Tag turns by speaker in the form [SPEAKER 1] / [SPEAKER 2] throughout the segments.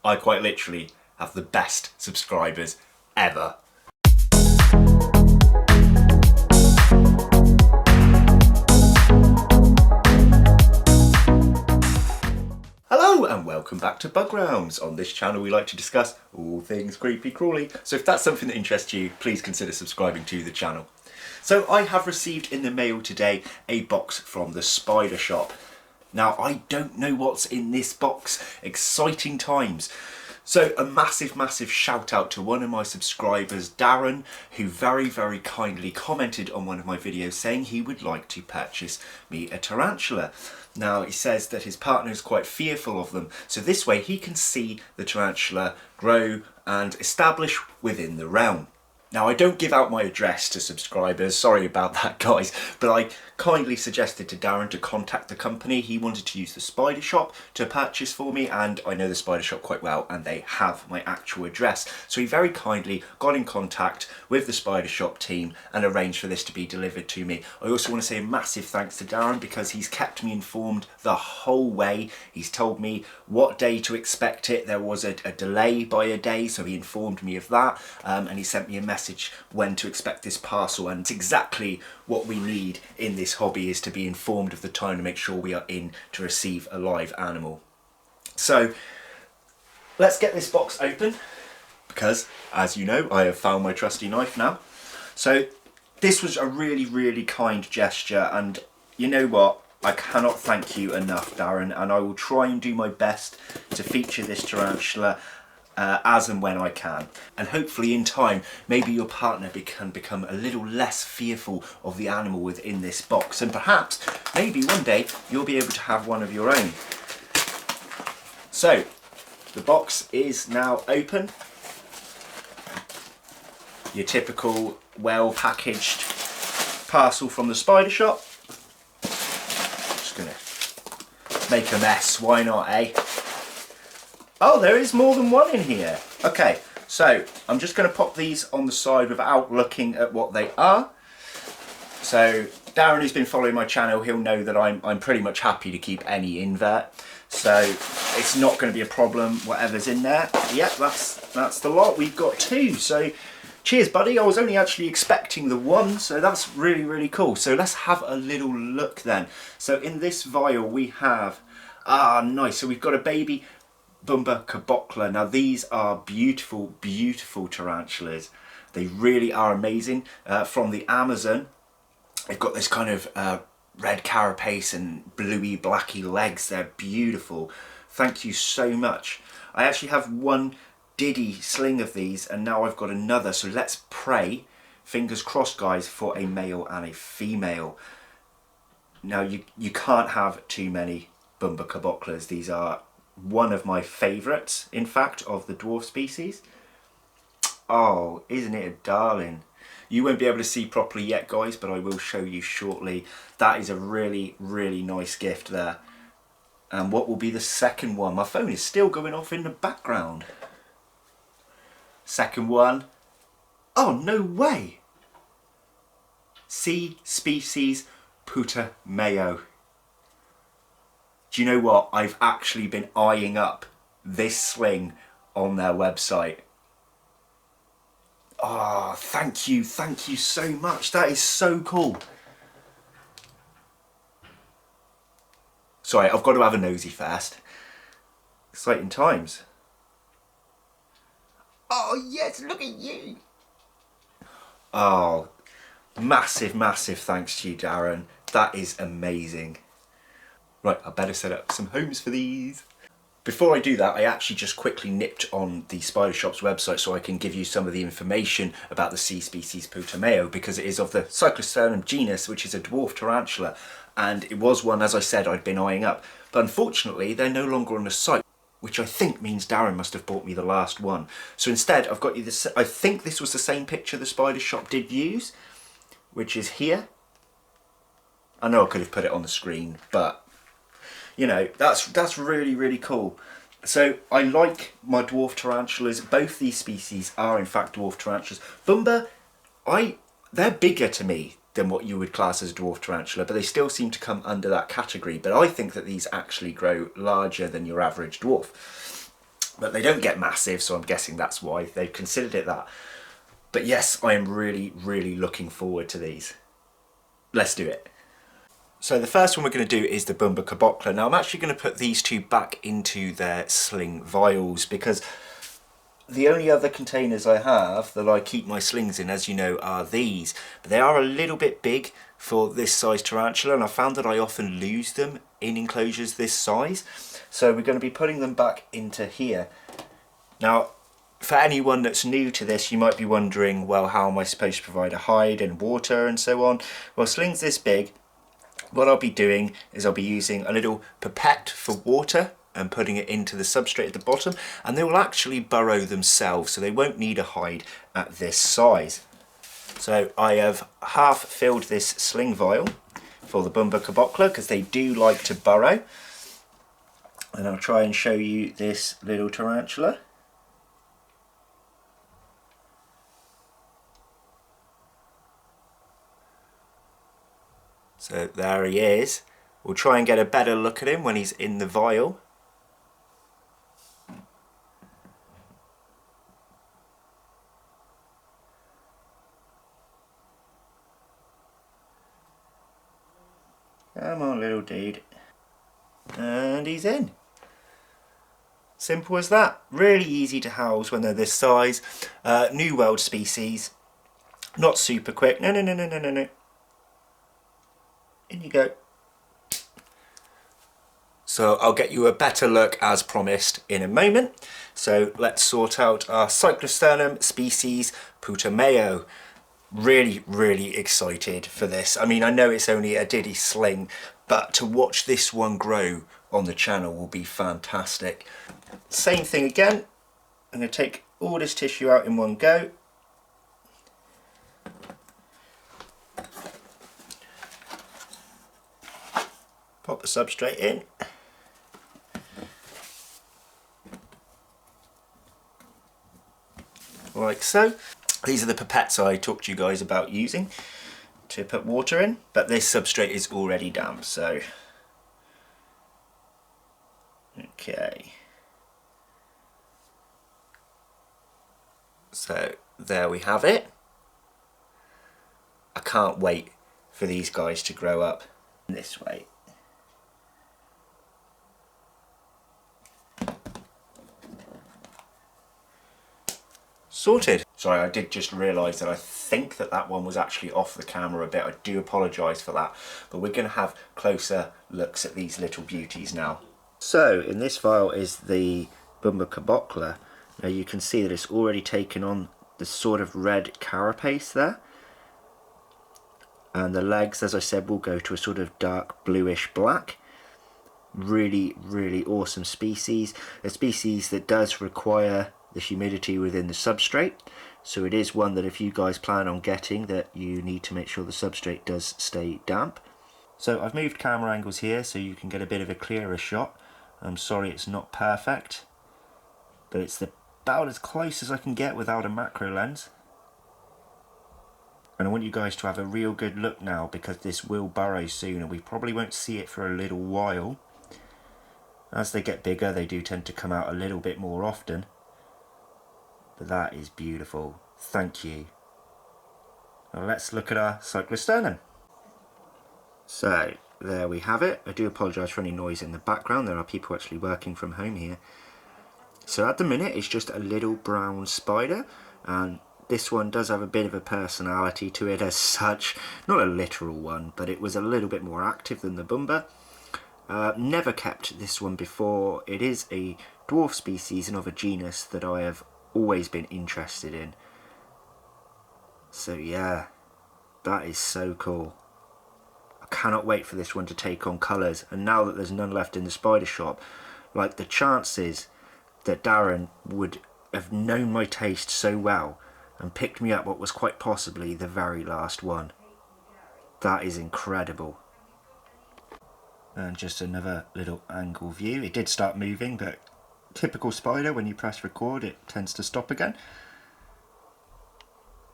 [SPEAKER 1] I quite literally have the best subscribers ever. Hello and welcome back to Bug Rounds. On this channel we like to discuss all things creepy crawly, so if that's something that interests you, please consider subscribing to the channel. So I have received in the mail today a box from the Spider Shop. Now I don't know what's in this box, exciting times. So a massive shout out to one of my subscribers, Darren, who very kindly commented on one of my videos saying he would like to purchase me a tarantula. Now he says that his partner is quite fearful of them, so this way he can see the tarantula grow and establish within the realm. Now I don't give out my address to subscribers, sorry about that guys, but I kindly suggested to Darren to contact the company. He wanted to use the Spider Shop to purchase for me, and I know the Spider Shop quite well and they have my actual address. So he very kindly got in contact with the Spider Shop team and arranged for this to be delivered to me. I also want to say a massive thanks to Darren because he's kept me informed the whole way. He's told me what day to expect it. There was a delay by a day, so he informed me of that, and he sent me a message when to expect this parcel, and it's exactly what we need in this hobby, is to be informed of the time to make sure we are in to receive a live animal. So let's get this box open because, as you know, I have found my trusty knife now. So this was a really kind gesture, and you know what, I cannot thank you enough, Darren, and I will try and do my best to feature this tarantula as and when I can, and hopefully in time maybe your partner can become a little less fearful of the animal within this box, and perhaps maybe one day you'll be able to have one of your own. So the box is now open. Your typical well packaged parcel from the Spider Shop. Just gonna make a mess, why not, eh? Oh, there is more than one in here. Okay, so I'm just going to pop these on the side without looking at what they are. So Darren, who's been following my channel, he'll know that I'm pretty much happy to keep any invert. So it's not going to be a problem, whatever's in there. Yep, that's the lot. We've got two. So cheers, buddy. I was only actually expecting the one, so that's really cool. So let's have a little look then. So in this vial we have, nice. So we've got a baby Bumba cabocla. Now these are beautiful tarantulas. They really are amazing. From the Amazon. They've got this kind of red carapace and bluey blacky legs. They're beautiful. Thank you so much. I actually have one diddy sling of these, and now I've got another, so let's pray, fingers crossed guys, for a male and a female. Now you can't have too many Bumba caboclas. These are one of my favourites, in fact, of the dwarf species. Oh, isn't it a darling? You won't be able to see properly yet, guys, but I will show you shortly. That is a really nice gift there. And what will be the second one? My phone is still going off in the background. Second one. Oh, no way! C species Puta-Mayo. Do you know what? I've actually been eyeing up this sling on their website. Oh, thank you so much. That is so cool. Sorry, I've got to have a nosy first. Exciting times. Oh yes, look at you. Oh, massive thanks to you, Darren. That is amazing. Right, I better set up some homes for these. Before I do that, I actually just quickly nipped on the Spider Shop's website so I can give you some of the information about the C species Puta-Mayo, because it is of the Cyclosternum genus, which is a dwarf tarantula, and it was one, as I said, I'd been eyeing up. But unfortunately, they're no longer on the site, which I think means Darren must have bought me the last one. So instead, I've got you this. I think this was the same picture the Spider Shop did use, which is here. I know I could have put it on the screen, but you know, that's really cool. So I like my dwarf tarantulas. Both these species are in fact dwarf tarantulas. Bumba, they're bigger to me than what you would class as a dwarf tarantula, but they still seem to come under that category. But I think that these actually grow larger than your average dwarf. But they don't get massive, so I'm guessing that's why they've considered it that. But yes, I am really, really looking forward to these. Let's do it. So the first one we're going to do is the Bumba Cabocla. Now I'm actually going to put these two back into their sling vials, because the only other containers I have that I keep my slings in, as you know, are these. But they are a little bit big for this size tarantula, and I found that I often lose them in enclosures this size. So we're going to be putting them back into here. Now, for anyone that's new to this, you might be wondering, well, how am I supposed to provide a hide and water and so on? Well, slings this big, what I'll be doing is I'll be using a little pipette for water and putting it into the substrate at the bottom, and they will actually burrow themselves, so they won't need a hide at this size. So I have half filled this sling vial for the Bumba Cabocla, because they do like to burrow. And I'll try and show you this little tarantula. So there he is. We'll try and get a better look at him when he's in the vial. Come on, little dude. And he's in. Simple as that. Really easy to house when they're this size. New world species. Not super quick. No, no, no, no, no, no, no. In you go. So I'll get you a better look as promised in a moment. So let's sort out our Cyclosternum species Putameo. Really, really excited for this. I mean, I know it's only a diddy sling, but to watch this one grow on the channel will be fantastic. Same thing again. I'm going to take all this tissue out in one go. Pop the substrate in. Like so. These are the pipettes I talked to you guys about using to put water in, but this substrate is already damp, so okay. So there we have it. I can't wait for these guys to grow up this way. Sorted. Sorry, I did just realise that I think that one was actually off the camera a bit. I do apologise for that. But we're going to have closer looks at these little beauties now. So, in this vial is the Bumba Cabocla. Now you can see that it's already taken on the sort of red carapace there. And the legs, as I said, will go to a sort of dark bluish black. Really, really awesome species. A species that does require the humidity within the substrate, so it is one that if you guys plan on getting, that you need to make sure the substrate does stay damp. So I've moved camera angles here so you can get a bit of a clearer shot. I'm sorry it's not perfect, but it's about as close as I can get without a macro lens. And I want you guys to have a real good look now, because this will burrow soon and we probably won't see it for a little while. As they get bigger, they do tend to come out a little bit more often. But that is beautiful. Thank you. Now let's look at our Cyclosternum. So there we have it. I do apologise for any noise in the background. There are people actually working from home here. So at the minute it's just a little brown spider, and this one does have a bit of a personality to it as such. Not a literal one, but it was a little bit more active than the Bumba. Never kept this one before. It is a dwarf species and of a genus that I have always been interested in. So yeah, that is so cool. I cannot wait for this one to take on colours, and now that there's none left in the spider shop, like the chances that Darren would have known my taste so well and picked me up what was quite possibly the very last one. That is incredible. And just another little angle view. It did start moving, but typical spider, when you press record it tends to stop again.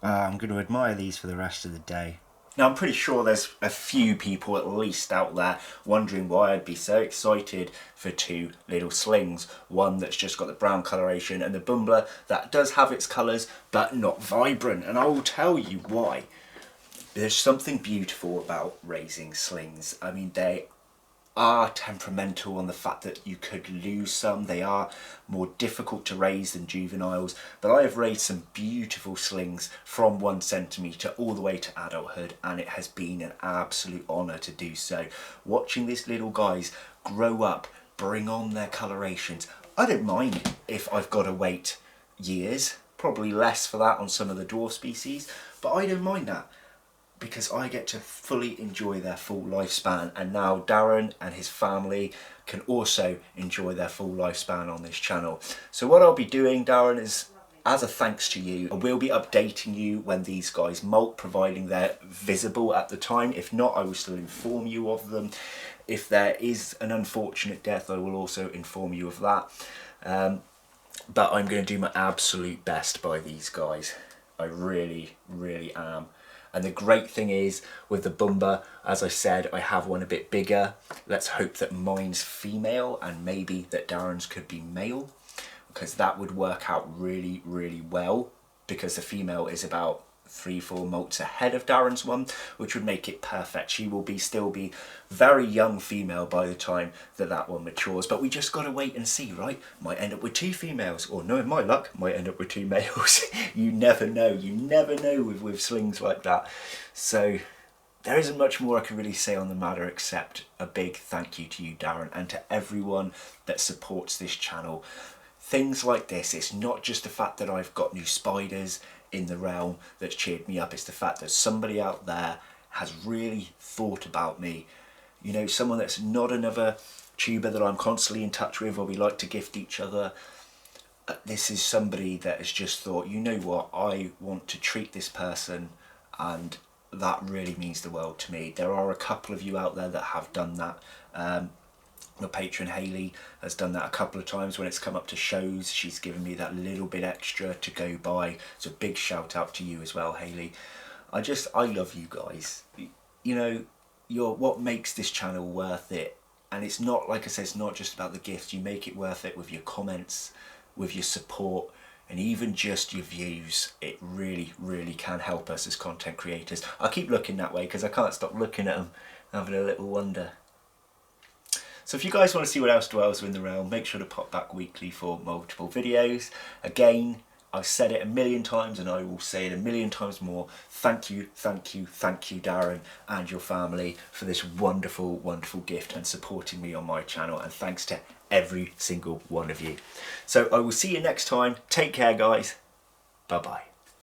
[SPEAKER 1] I'm going to admire these for the rest of the day. Now I'm pretty sure there's a few people at least out there wondering why I'd be so excited for two little slings. One that's just got the brown coloration and the bumbler that does have its colours but not vibrant, and I will tell you why. There's something beautiful about raising slings. I mean, they are temperamental on the fact that you could lose some. They are more difficult to raise than juveniles, but I have raised some beautiful slings from 1 centimetre all the way to adulthood, and it has been an absolute honour to do so. Watching these little guys grow up, bring on their colorations. I don't mind if I've got to wait years, probably less for that on some of the dwarf species, but I don't mind that, because I get to fully enjoy their full lifespan, and now Darren and his family can also enjoy their full lifespan on this channel. So what I'll be doing, Darren, is as a thanks to you, I will be updating you when these guys molt, providing they're visible at the time. If not, I will still inform you of them. If there is an unfortunate death, I will also inform you of that. But I'm going to do my absolute best by these guys. I really, really am. And the great thing is, with the Bumba, as I said, I have one a bit bigger. Let's hope that mine's female and maybe that Darren's could be male, because that would work out really, really well, because the female is about 3-4 molts ahead of Darren's one, which would make it perfect. She will still be very young female by the time that one matures, but we just got to wait and see, right? Might end up with 2 females, or no, in my luck, might end up with 2 males. You never know with slings like that. So there isn't much more I can really say on the matter except a big thank you to you, Darren, and to everyone that supports this channel. Things like this, it's not just the fact that I've got new spiders in the realm that's cheered me up, it's the fact that somebody out there has really thought about me. You know, someone that's not another tuber that I'm constantly in touch with or we like to gift each other. This is somebody that has just thought, you know what, I want to treat this person, and that really means the world to me. There are a couple of you out there that have done that. My patron Hayley has done that a couple of times when it's come up to shows. She's given me that little bit extra to go by. So big shout out to you as well, Hayley. I love you guys. You know, you're what makes this channel worth it. And it's not, like I said, it's not just about the gifts. You make it worth it with your comments, with your support, and even just your views. It really, really can help us as content creators. I keep looking that way because I can't stop looking at them, having a little wonder. So if you guys want to see what else dwells in the realm, make sure to pop back weekly for multiple videos. Again, I've said it a million times and I will say it a million times more. Thank you, thank you, thank you, Darren and your family for this wonderful, wonderful gift and supporting me on my channel. And thanks to every single one of you. So I will see you next time. Take care, guys. Bye-bye.